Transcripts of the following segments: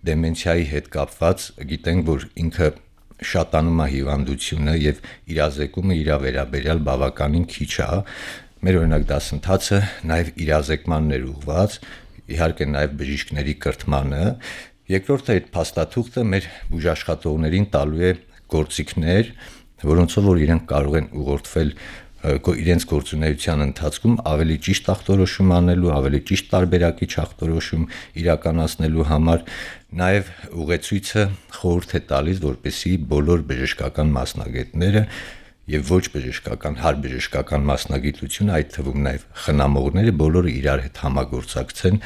դեմենցիայի հետ կապված գիտենք, որ ինքը շատանում է հիվանդությունը եւ իրազեկումը իր վերաբերյալ բավականին քիչ է։ Մեր օրինակ դասընթացը նաեւ իրազեկմաններ ուղված, իհարկե նաեւ բժիշկների կրթմանը։ Երկրորդը այդ փաստաթուղթը մեր բուժաշխատողներին տալու է գործիքներ, որոնցով որ իրենք կարող են ուղղորդվել իրենց գործունեության ընթացքում ավելի ճիշտ ախտորոշում անելու, ավելի ճիշտ տարբերակիչ ախտորոշում իրականացնելու համար, նաև ուղեցույցը խորհուրդ է տալիս, որպեսզի բոլոր բժշկական մասնագետները եւ ոչ բժշկական, հարբժշկական մասնագիտությունը, այդ թվում նաև խնամողները, բոլորը իրար հետ համագործակցեն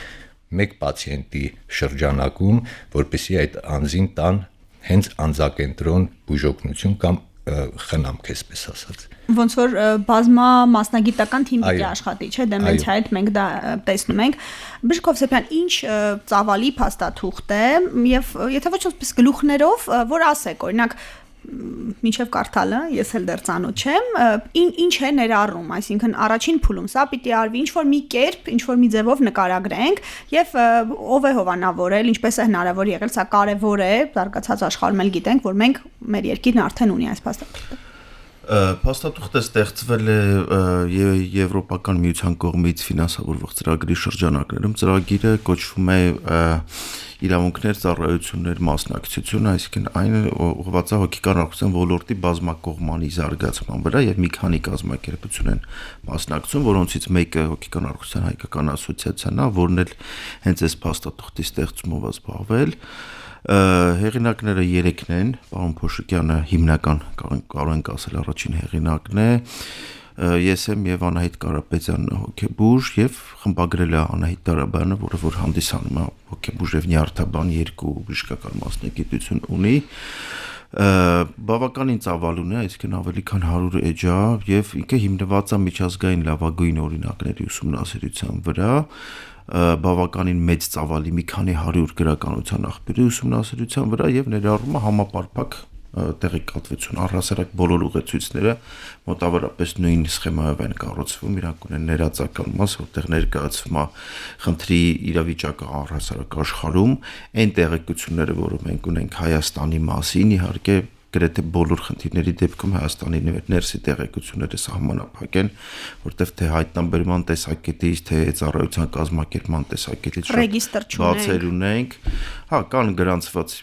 մեկ պացիենտի շրջանակում, որպեսզի այդ անձին տան հենց անձակենտրոն բուժօգնություն կամ խնամք, այսպես ասած։ Ոնց որ բազմա մասնագիտական թիմ պիտի աշխատի, չէ՞, դեմենցիայի հետ մենք դա տեսնում ենք։ Բժիշկ Հովսեփյան, ինչ ծավալի փաստաթուղթ է եւ եթե ոչ ոք գլուխներով, որ ասեք, օրինակ մինչև կարդալը, ես էլ դեռ ծանոթ չեմ, ինչ է ներառում, այսինքն առաջին փուլում սա պիտի արվի ինչ որ մի կերպ, ինչ որ մի ձևով նկարագրենք եւ ով է հովանավորել, ինչպես է հնարավոր եղել, սա կարեւոր է, զարգացած աշխարհում էլ գիտենք, որ մենք մեր երկիրն արդեն ունի այս փաստաթուղթը։ Փաստաթուղթը ստեղծվել է Եվրոպական միության կողմից ֆինանսավորվող ծրագրի շրջանակներում։ Ծրագիրը կոչվում է իրավունքներ, ծառայություններ, մասնակցություն, այսինքն այն ուղղված է հոգեկան առողջության ոլորտի բազմակողմանի զարգացման վրա եւ մի քանի կազմակերպություն են մասնակցում, որոնցից մեկը հոգեկան առողջության հայկական ասոցիացիան է, որն էլ հենց այս փաստաթուղթի ստեղծումով է զբաղվել։ Հեղինակները 3-ն են, պարոն Փոշիկյանը հիմնական կարող ենք ասել առաջին հեղինակն է, ես եմ եւ Անահիտ Կարապետյանն հոգեբուժ եւ խմբագրել է Անահիտ Տարաբյանը, որը որ հանդիսանում է հոգեբուժ եւ նյարդաբան երկու բժշկական մասնագիտություն ունի։ Բավականին ծավալուն է, այսինքն ավելի քան 100 էջ է եւ ինքը հիմնված է միջազգային լավագույն օրինակների ուսումնասիրության վրա, բավականին մեծ ծավալի մի քանի 100 գրականության աղբյուրի ուսումնասիրության վրա եւ ներառում է համապարփակ տեղեկատվություն, առհասարակ բոլոր ուղեցույցները մոտավորապես նույն սխեմայով են կառուցվում, իրանք ունեն ներածական մաս, որտեղ ներկայացվում է խնդրի իրավիճակը առհասարակ աշխարհում, այն տեղեկությունները, որը մենք ունենք Հայաստանի մասին, իհարկե գրեթե բոլոր խնդիրների դեպքում Հայաստանի ներսի տեղեկությունները սահմանափակ են, որտեղ թե հայտնաբերման տեսակետից, թե ծառայության կազմակերպման տեսակետից բացեր ունենք, կան գրանցված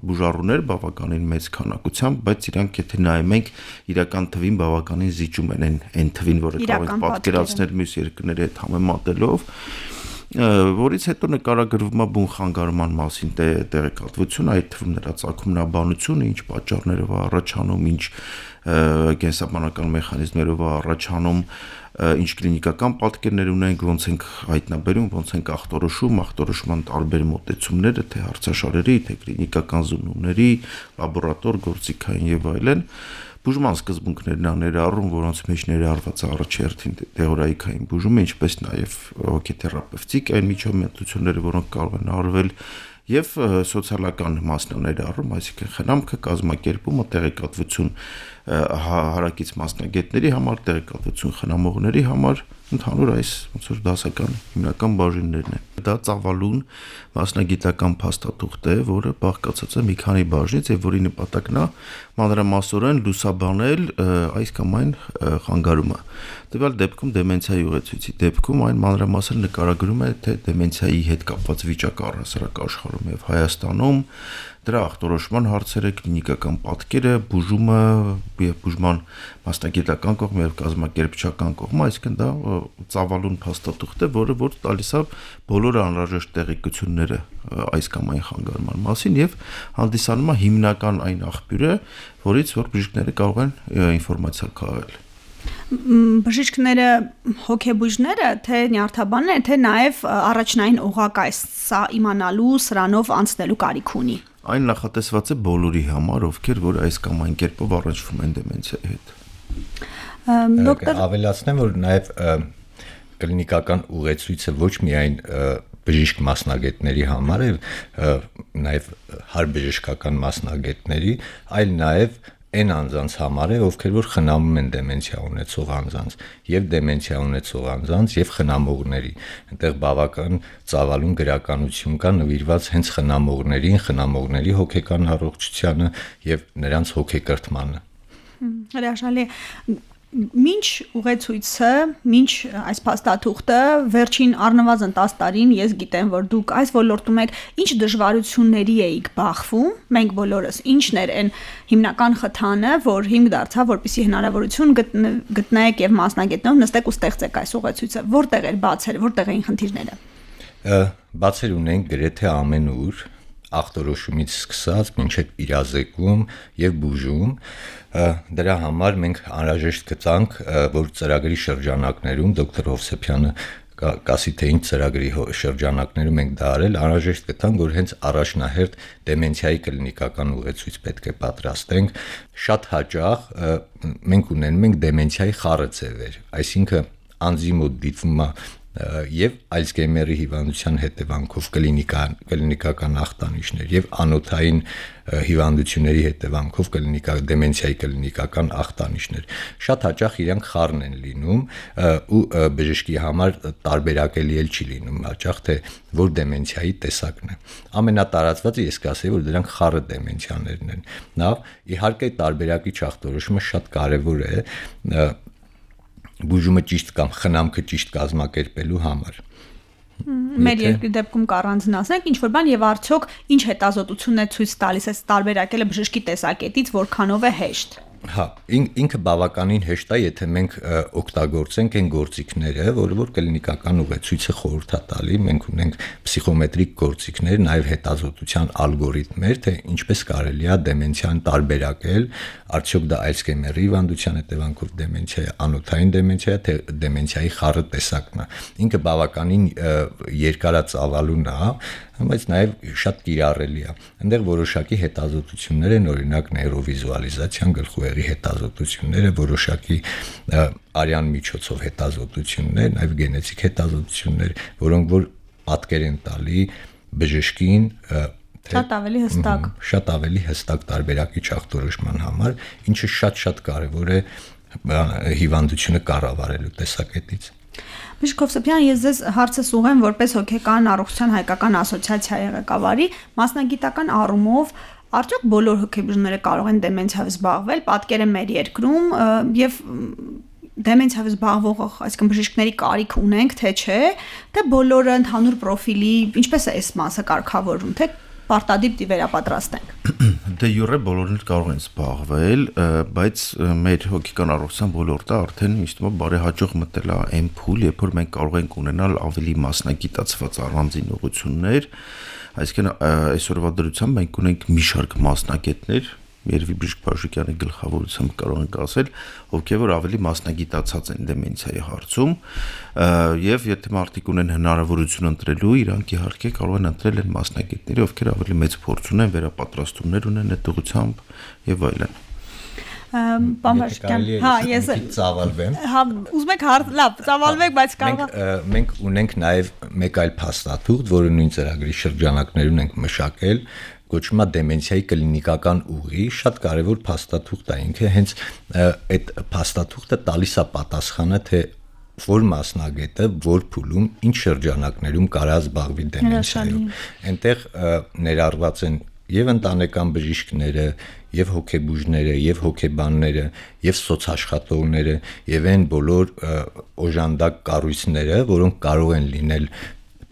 բուժառուներ բավականին մեծ քանակությամբ, բայց իրանք եթե նայում ենք իրական թվին բավականին զիջում են այն թվին, որը կարող ենք պատկերացնել մյուս երկրների հետ համեմատելով, որից հետո նկարագրվում է բուն խանգարման մասին տեղեկատվություն, այդ թվում նրա ծագումնաբանությունը, ինչ պատճառներով է առաջանում, ինչ կենսաբանական մեխանիզմներով է առաջանում, ինչ կլինիկական պատկերներ ունենք, ոնց ենք հայտնաբերում, ոնց ենք ախտորոշման տարբեր մոտեցումները, թե հարցաշարերի, թե կլինիկական զննումների, լաբորատոր, գործիքային եւ այլն։ Բուժման սկզբունքներն են ներառում, որոնց մեջ ներառված է առաջերտին թեորիայական բուժումը, ինչպես նաև հոգեթերապևտիկ այն միջամտությունները, որոնք կարող են արվել եւ սոցիալական մասն ներառում, այսինքն խնամքը, կազմակերպումը, տեղեկատվություն հարակից մասնագետների համար, տեղեկատվություն խնամողների համար, ընդհանուր այս ոնց որ դասական հիմնական բաժիններն են։ Դա ծավալուն մասնագիտական փաստաթուղթ է, որը բաղկացած է մի քանի բաժնից եւ որի նպատակն է մանրամասորեն լուսաբանել այս կամ այն խանգարումը։ Տվյալ դեպքում դեմենցիայի ուղեցույցի դեպքում այն մանրամասն նկարագրում է թե դեմենցիայի հետ կապված վիճակը առհասարակ աշխարհում եւ Հայաստանում, դրա ախտորոշման հարցերը, կլինիկական պատկերը, բուժումը եւ բուժման մասնագիտական կողմը եւ կազմակերպչական կողմը, այսինքն դա ծավալուն փաստաթուղթ է, որը որ տալիս է բոլոր անհրաժեշտ տեղեկությունները այս կամ այն խանգարման մասին եւ հանդիսանում է հիմնական այն աղբյուրը, որից որ բժիշկները կարող են ինֆորմացիա քաղել։ Բժիշկները, հոգեբույժները, թե նյարդաբանները, թե նաև առաջնային օղակ այս սա իմանալու, սրանով անցնելու կարիք ունի։ Այն նախատեսված է բոլորի համար, ովքեր որ այս կամ այն կերպով առնչվում են դեմենցիայի հետ։ Դոկտոր ավելացնեմ, որ նաև կլինիկական ուղեցույցը ոչ միայն բժիշկ մասնագետների համար է, նաև հարբժշկական մասնագետների, այլ նաև այն անձանց համար է, ովքեր որ խնամում են դեմենցիա ունեցող անձանց, եւ դեմենցիա ունեցող անձանց եւ խնամողների։ Այնտեղ բավական ծավալուն գրականություն կա նվիրված հենց խնամողների հոգեկան առողջությանը եւ նրանց հոգեկրթմանը։ Հրաշալի Մինչ ուղեցույցը, մինչ այս փաստաթուղթը վերջին առնվազն 10 տարին ես գիտեմ, որ դուք այս ոլորտում եք, ինչ դժվարությունների էիք բախվում, մենք բոլորս, ինչն էր այն հիմնական խթանը, որ հիմք դարձավ, որպեսզի հնարավորություն գտնեք եւ մասնագետներով նստեք ու ստեղծեք այս ուղեցույցը, որտեղ էր բացել, որտեղ էին խնդիրները։ Բացել ունենք գրեթե ամենուր, ախտորոշումից սկսած մինչև իրազեկում եւ բուժում։ Դրա համար մենք անհրաժեշտ գտանք, որ ծրագրի շրջանակներում դոկտոր Հովսեփյանը կասի թե ինչ ծրագրի շրջանակներում ենք դա արել, անհրաժեշտ գտանք, որ հենց առաջնահերթ դեմենցիայի կլինիկական ուղեցույց պետք է պատրաստենք։ Շատ հաճախ մենք ունենում ենք դեմենցիայի խառը ձևեր, այսինքն անձի մոտ դիտվում է եւ Ալցգեյմերի հիվանդության հետևանքով կլինիկական ախտանիշներ եւ անոթային հիվանդությունների հետևանքով դեմենցիայի կլինիկական ախտանիշներ։ Շատ հաճախ իրանք խառն են լինում ու բժշկի համար տարբերակելի էլ չի լինում հաճախ թե որ դեմենցիայի տեսակն է։ Ամենատարածվածը ես կասեի, որ դրանք խառը դեմենցիաներն են։ Նաեւ իհարկե տարբերակի ախտորոշումը շատ կարեւոր է բուժումը ճիշտ կամ խնամքը ճիշտ կազմակերպելու համար։ Մեր երկրի դեպքում կառանձնացնենք ինչ որ բան եւ արդյոք ինչ հետազոտություն է ցույց տալիս այս տարբերակելը բժշկի տեսակետից որքանով է հեշտ։ Հա, ինքը բավականին հեշտ է, եթե մենք օգտագործենք այն գործիքները, որ կլինիկական ուղեցույցը խորհուրդ է տալի, մենք ունենք փսիխոմետրիկ գործիքներ, նաև հետազոտության ալգորիթմեր, թե ինչպես կարելի է դեմենցիան տարբերակել, արդյոք դա Ալցգեյմերի հիվանդության հետևանքով դեմենցիա է, անոթային դեմենցիա է, թե դեմենցիայի խառը տեսակն է։ Ինքը բավականին երկարածավալուն է, բայց նաև շատ կիրառելի է։ Այնտեղ որոշակի հետազոտություններ են, օրինակ նեյրովիզուալիզացիան գլխուղեղի հետազոտությունները, որոշակի արյան միջոցով հետազոտություններ, նաև գենետիկ հետազոտություններ, որոնք որ պատկեր են տալի բժշկին շատ ավելի հստակ տարբերակիչ ախտորոշման համար, ինչը շատ կարևոր է հիվանդությունը կառավարելու տեսակետից։ Բժիշկ Հովսեփյան, ես ձեզ հարցս ուղղեմ որպես հոգեկան առողջության հայկական ասոցիացիայի ղեկավարի, մասնագիտական առումով արդյոք բոլոր հոգեբուժները կարող են դեմենցիայով զբաղվել, պատկերը մեր երկրում եւ դեմենցիայով զբաղվող, այսինքն բժիշկների կարիք ունենք, թե չէ, թե բոլորը ընդհանուր պրոֆիլի, ինչպես է այս մասը կարգավորվում, թե պարտադիր վերապատրաստենք։ Դե յուրե բոլորն կարող են զբաղվել, բայց մեր հոգեկան առողջության ոլորտը արդեն միշտ բարեհաջող մտել է այն փուլ, երբ որ մենք կարող ենք ունենալ ավելի մասնագիտացված առանձին ուղղություններ, այսինքն այսօրվա դրությամբ մենք ունենք մի շարք մասնագետներ, Երևի բժիշկ Փաշիկյանի գլխավորությամբ կարող ենք ասել, ովքեր որ ավելի մասնագիտացած են դեմենցիայի հարցում, եւ եթե մարդիկ ունեն հնարավորություն ընտրելու, իրանք իհարկե կարող են ընտրել են մասնագետների, ովքեր ավելի մեծ փորձ ունեն, վերապատրաստումներ ունեն այդ ուղղությամբ եւ այլն։ Պարոն Փաշիկյան, հա, ես ծավալվեմ։ Հա, ուզում եք լավ, ծավալվեք, բայց կարող մենք ունենք նաեւ մեկ այլ փաստաթուղթ, որը նույն ծրագրի շրջանակներում ենք մշակել, կոչվում է դեմենցիայի կլինիկական ուղի, շատ կարևոր փաստաթուղթ է, ինքը հենց այդ փաստաթուղթը տալիս է պատասխանը, թե որ մասնագետը որ փուլում ինչ շրջանակներում կարա զբաղվի դեմենցիայով։ Այնտեղ ներառված են եւ ընտանեկան բժիշկները, եւ հոգեբուժները, եւ հոգեբանները, եւ սոցաշխատողները, եւ այն բոլոր օժանդակ կառույցները, որոնք կարող են լինել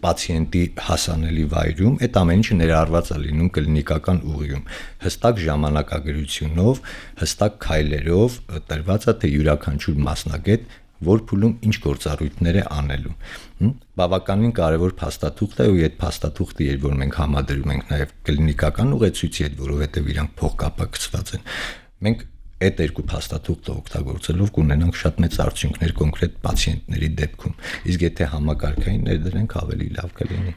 պացիենտի հասանելի վայրում, այդ ամեն ինչը ներառված է լինում կլինիկական ուղիում, հստակ ժամանակագրությունով, հստակ քայլերով տրված է, թե յուրաքանչյուր մասնագետ որ փուլում ինչ գործառույթներ է անելու։ Բավականին կարևոր փաստաթուղթ է ու այդ փաստաթուղթը երբ որ մենք համադրում ենք նաև կլինիկական ուղեցույցի հետ, որովհետև իրանք փոխկապակցված են, մենք այդ երկու փաստաթուղթը օգտագործելով կունենանք շատ մեծ արդյունքներ կոնկրետ պացիենտների դեպքում, իսկ եթե համակարգային ներդրենք ավելի լավ կլինի։